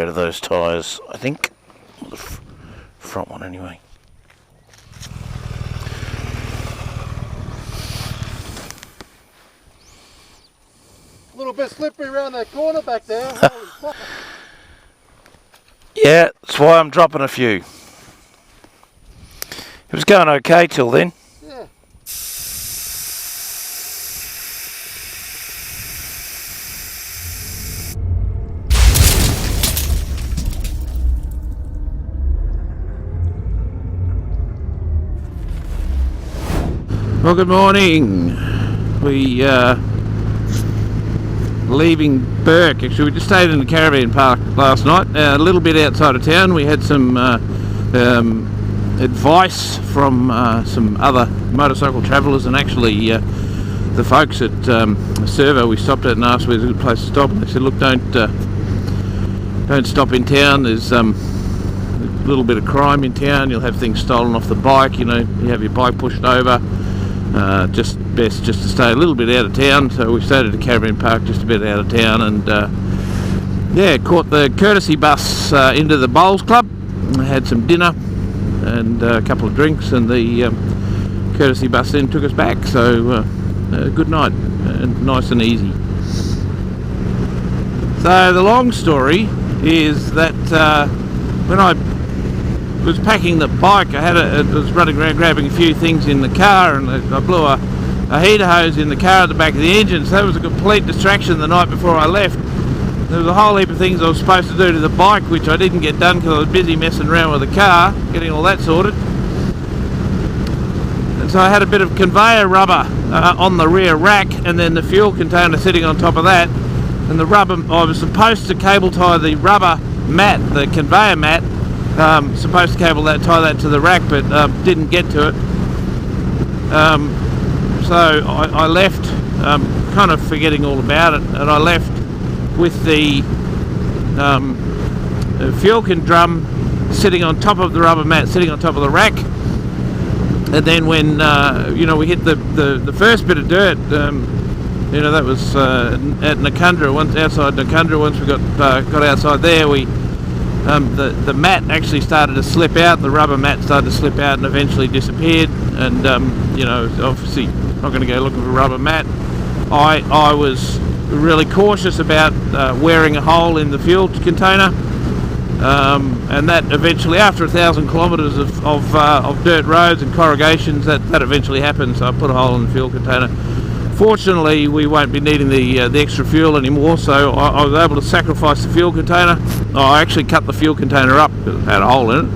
out of those tyres, I think. The front one anyway. A little bit slippery around that corner back there. Holy fuck. Yeah, that's why I'm dropping a few. It was going okay till then. Yeah. Well, good morning. We leaving Burke. Actually, we just stayed in the caravan park last night, a little bit outside of town. We had some advice from some other motorcycle travellers, and actually the folks at Servo we stopped at and asked where's a good place to stop, and they said, look, don't stop in town. There's a little bit of crime in town. You'll have things stolen off the bike, you know, you have your bike pushed over. Just best just to stay a little bit out of town. So we stayed at a caravan park just a bit out of town, and caught the courtesy bus into the Bowls Club. Had some dinner and a couple of drinks, and the courtesy bus then took us back. So good night, and nice and easy. So the long story is that when I was packing the bike, I was running around grabbing a few things in the car, and I blew a heater hose in the car at the back of the engine. So that was a complete distraction the night before I left. There was a whole heap of things I was supposed to do to the bike which I didn't get done because I was busy messing around with the car, getting all that sorted. And so I had a bit of conveyor rubber on the rear rack, and then the fuel container sitting on top of that. And the rubber, I was supposed to cable tie the rubber mat, the conveyor mat, supposed to tie that to the rack, but didn't get to it. So I left, kind of forgetting all about it, and I left with the fuel can drum sitting on top of the rubber mat, sitting on top of the rack. And then when we hit the first bit of dirt, that was at Nakundra, outside Nakundra. Once we got outside there, the mat actually started to slip out. The rubber mat started to slip out and eventually disappeared. And obviously not going to go looking for a rubber mat. I was really cautious about wearing a hole in the fuel container, and that eventually, after 1,000 kilometres of dirt roads and corrugations, that eventually happened. So I put a hole in the fuel container. Fortunately, we won't be needing the extra fuel anymore, so I was able to sacrifice the fuel container. I actually cut the fuel container up because it had a hole in it,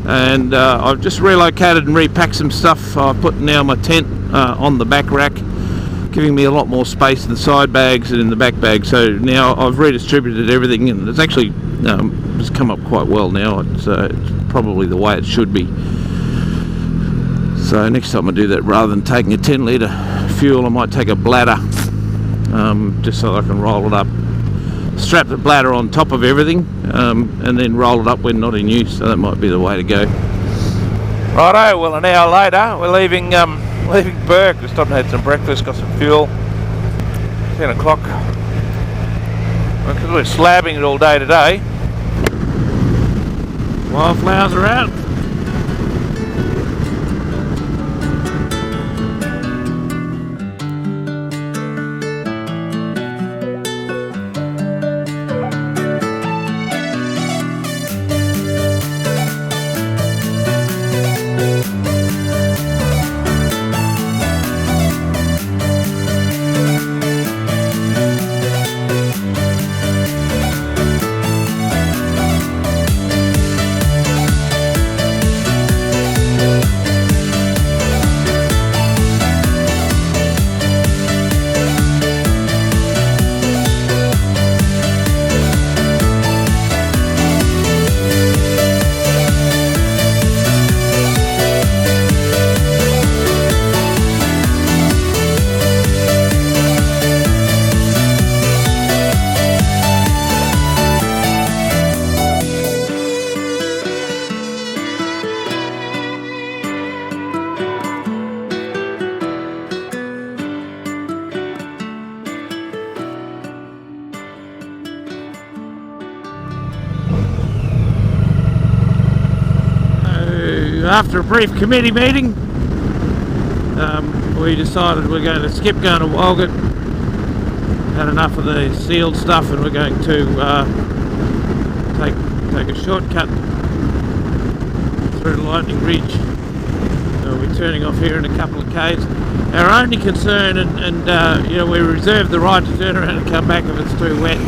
and I've just relocated and repacked some stuff. I've put now my tent on the back rack, giving me a lot more space in the side bags and in the back bag. So now I've redistributed everything, and it's actually it's come up quite well now. It's probably the way it should be. So next time I do that, rather than taking a 10 litre fuel, I might take a bladder, just so I can roll it up, strap the bladder on top of everything, and then roll it up when not in use. So that might be the way to go. Righto, well, an hour later we're leaving Burke. We stopped and had some breakfast, got some fuel. 10 o'clock. Because we're slabbing it all day today. Wildflowers are out. after a brief committee meeting, we decided we're going to skip going to Walgett. Had enough of the sealed stuff, and we're going to take a shortcut through Lightning Ridge. So we're turning off here in a couple of Ks. Our only concern, and you know, we reserve the right to turn around and come back if it's too wet.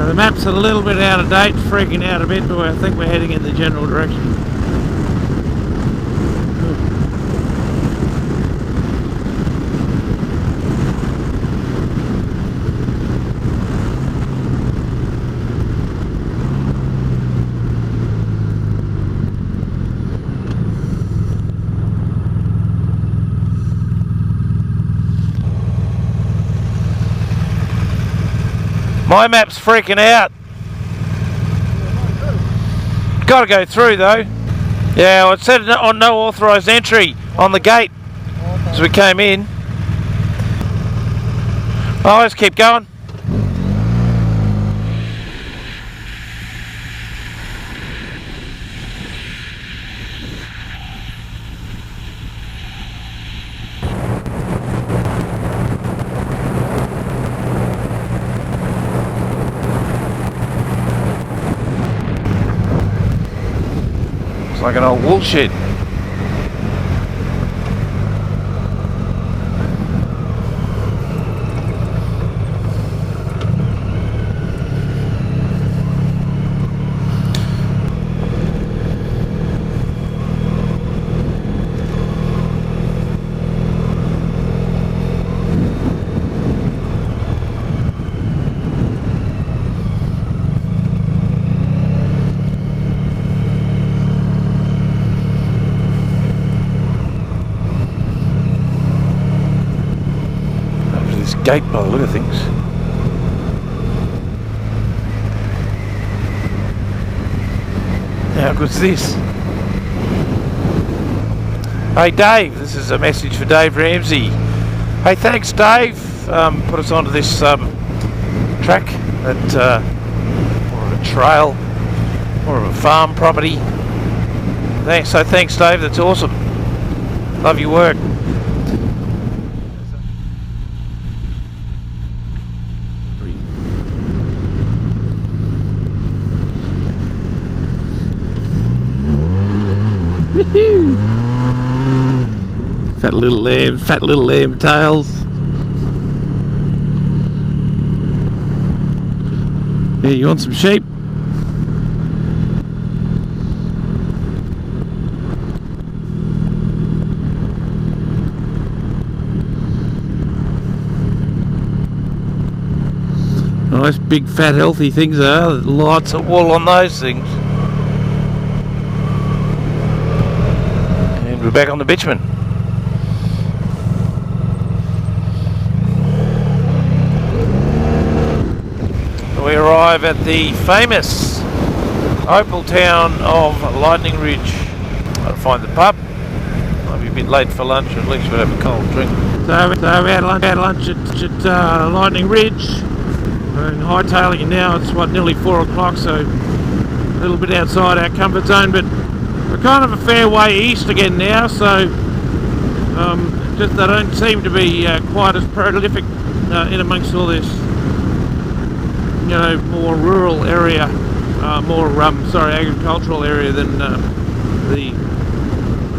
The map's a little bit out of date, freaking out a bit, but I think we're heading in the general direction. My map's freaking out. Got to go through though. Yeah, well, it said on no authorised entry on the gate as we came in. Oh, let's keep going. It's like an old wool shed. Gate by the look of things. How good's this? Hey Dave, this is a message for Dave Ramsey. Hey, thanks Dave. Put us onto this track at more of a trail, more of a farm property. Thanks Dave, that's awesome. Love your work. Fat little lamb tails. Yeah, you want some sheep? Nice big fat healthy things are. Lots of wool on those things. And we're back on the bitumen. We arrive at the famous opal town of Lightning Ridge. I'll find the pub. Might be a bit late for lunch, at least we'll have a cold drink. So we had lunch at Lightning Ridge. We're hightailing it now. It's nearly 4 o'clock, so a little bit outside our comfort zone, but we're kind of a fair way east again now, so just they don't seem to be quite as prolific in amongst all this, you know, more rural area, agricultural area than the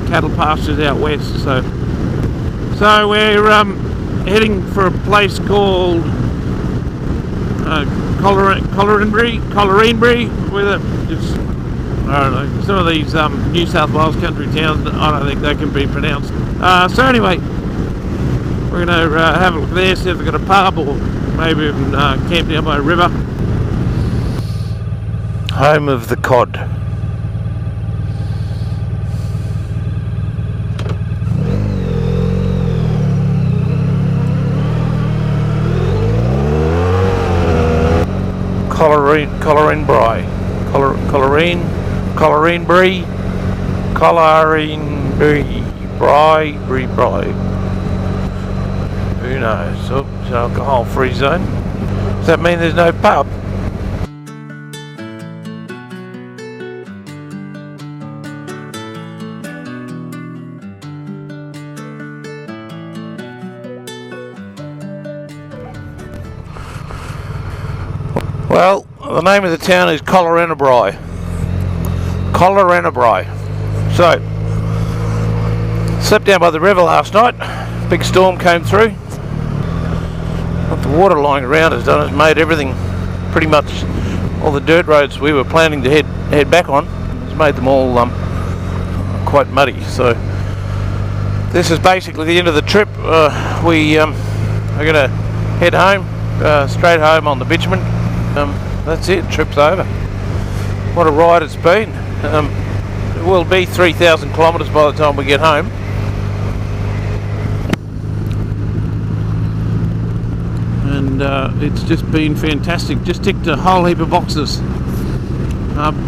cattle pastures out west. So we're heading for a place called Collarenbury, where it's, I don't know, some of these New South Wales country towns, I don't think they can be pronounced. So anyway, we're going to have a look there, see if they've got a pub or maybe even camp down by a river. Home of the cod. Collarine Bry. Collarine Brie. Bry. Who knows? Oh, it's an alcohol free zone. Does that mean there's no pub? Well, the name of the town is Collarine. So, slept down by the river last night. Big storm came through. What the water lying around has done is made everything, pretty much all the dirt roads we were planning to head back on, it's made them all quite muddy. So this is basically the end of the trip. We are going to head home, straight home on the bitumen. That's it, trip's over. What a ride it's been. It will be 3,000 kilometres by the time we get home. And it's just been fantastic. Just ticked a whole heap of boxes.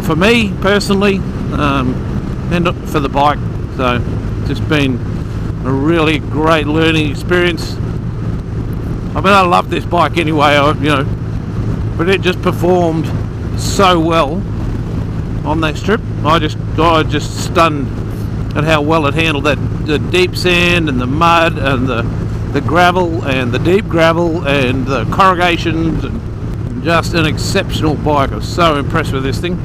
For me personally, and for the bike. So just been a really great learning experience. I mean, I love this bike anyway, but it just performed so well on that strip. I was just stunned at how well it handled the deep sand and the mud and the gravel and the deep gravel and the corrugations, and just an exceptional bike. I was so impressed with this thing.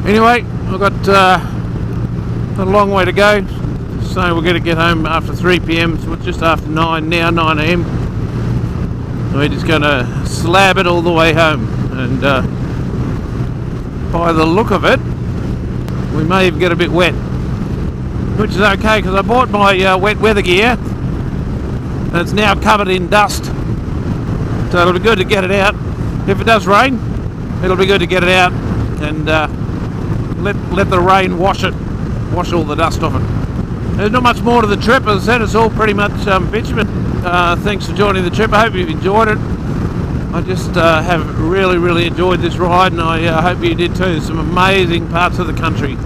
Anyway, I've got a long way to go, so we're going to get home after 3 p.m. So it's just after 9 now, 9 a.m. We're just going to slab it all the way home, and by the look of it, we may even get a bit wet, which is okay because I bought my wet weather gear and it's now covered in dust, so it'll be good to get it out. If it does rain, it'll be good to get it out and let the rain wash all the dust off it. There's not much more to the trip. As I said, it's all pretty much bitumen. Thanks for joining the trip. I hope you've enjoyed it. I just have really enjoyed this ride, and I hope you did too. Some amazing parts of the country.